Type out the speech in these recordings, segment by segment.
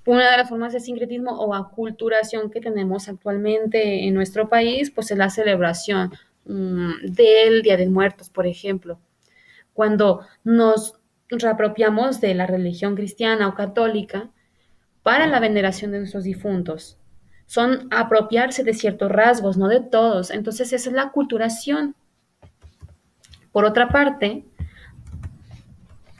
Una de las formas de sincretismo o aculturación que tenemos actualmente en nuestro país, pues es la celebración del Día de Muertos, por ejemplo. Cuando nos reapropiamos de la religión cristiana o católica para la veneración de nuestros difuntos. Son apropiarse de ciertos rasgos, no de todos. Entonces esa es la aculturación. Por otra parte,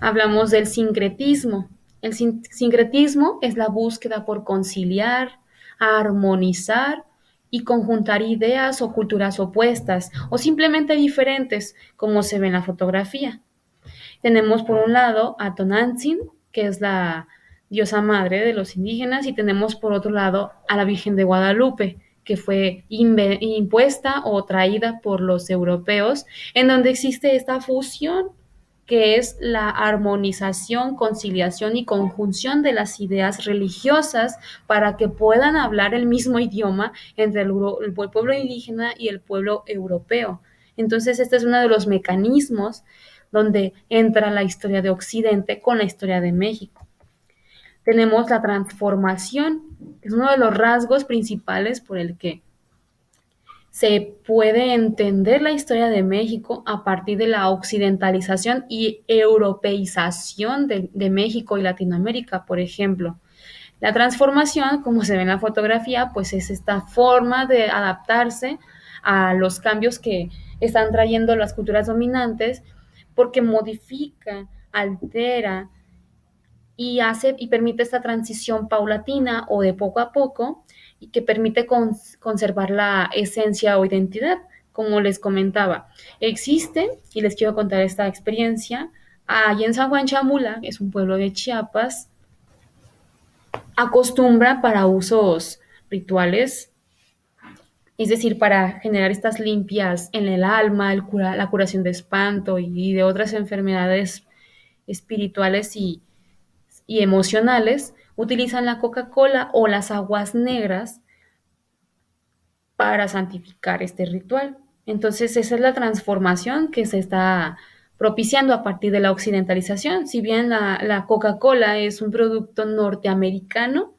hablamos del sincretismo. El sincretismo es la búsqueda por conciliar, armonizar y conjuntar ideas o culturas opuestas o simplemente diferentes, como se ve en la fotografía. Tenemos por un lado a Tonantzin, que es la diosa madre de los indígenas, y tenemos por otro lado a la Virgen de Guadalupe, que fue impuesta o traída por los europeos, en donde existe esta fusión que es la armonización, conciliación y conjunción de las ideas religiosas para que puedan hablar el mismo idioma entre el pueblo indígena y el pueblo europeo. Entonces, este es uno de los mecanismos donde entra la historia de Occidente con la historia de México. Tenemos la transformación, que es uno de los rasgos principales por el que se puede entender la historia de México a partir de la occidentalización y europeización de México y Latinoamérica, por ejemplo. La transformación, como se ve en la fotografía, pues es esta forma de adaptarse a los cambios que están trayendo las culturas dominantes, porque modifica, altera y hace y permite esta transición paulatina o de poco a poco y que permite conservar la esencia o identidad, como les comentaba. Existe, y les quiero contar esta experiencia, allí en San Juan Chamula, que es un pueblo de Chiapas, acostumbra para usos rituales, es decir, para generar estas limpias en el alma, la curación de espanto y de otras enfermedades espirituales y emocionales, utilizan la Coca-Cola o las aguas negras para santificar este ritual. Entonces, esa es la transformación que se está propiciando a partir de la occidentalización. Si bien la Coca-Cola es un producto norteamericano,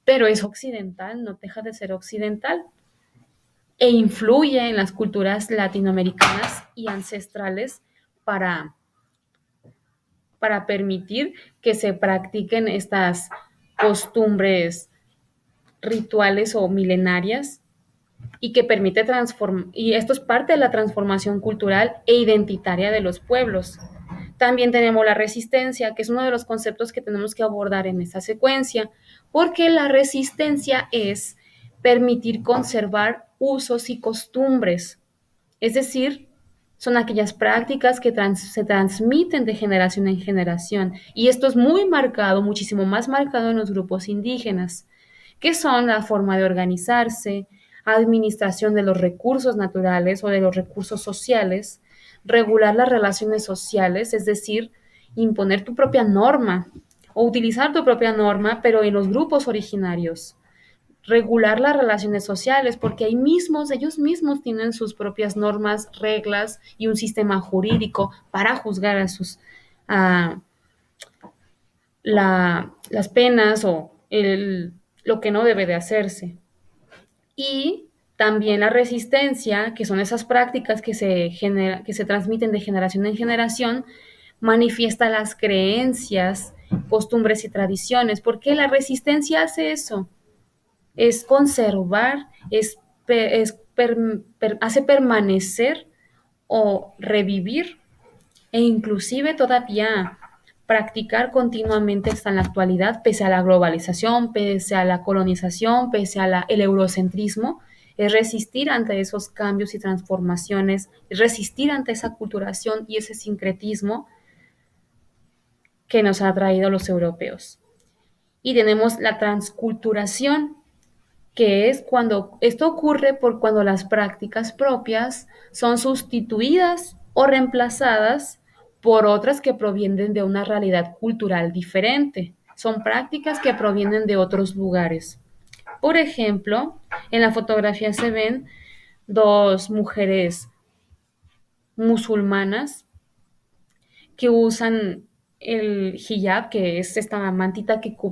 pero es occidental, no deja de ser occidental e influye en las culturas latinoamericanas y ancestrales para, para permitir que se practiquen estas costumbres rituales o milenarias y que permite transformar, y esto es parte de la transformación cultural e identitaria de los pueblos. También tenemos la resistencia, que es uno de los conceptos que tenemos que abordar en esta secuencia, porque la resistencia es permitir conservar usos y costumbres, es decir, son aquellas prácticas que se transmiten de generación en generación. Y esto es muy marcado, muchísimo más marcado en los grupos indígenas, que son la forma de organizarse, administración de los recursos naturales o de los recursos sociales, regular las relaciones sociales, es decir, imponer tu propia norma o utilizar tu propia norma, pero en los grupos originarios, regular las relaciones sociales, porque ellos mismos tienen sus propias normas, reglas y un sistema jurídico para juzgar a las penas o lo que no debe de hacerse. Y también la resistencia, que son esas prácticas que se transmiten de generación en generación, manifiesta las creencias, costumbres y tradiciones. ¿Por qué la resistencia hace eso? Es conservar, hace permanecer o revivir e inclusive todavía practicar continuamente hasta en la actualidad, pese a la globalización, pese a la colonización, pese a el eurocentrismo, es resistir ante esos cambios y transformaciones, es resistir ante esa culturación y ese sincretismo que nos ha traído los europeos. Y tenemos la transculturación, que es cuando esto ocurre por cuando las prácticas propias son sustituidas o reemplazadas por otras que provienen de una realidad cultural diferente. Son prácticas que provienen de otros lugares. Por ejemplo, en la fotografía se ven dos mujeres musulmanas que usan el hijab, que es esta mantita que cubre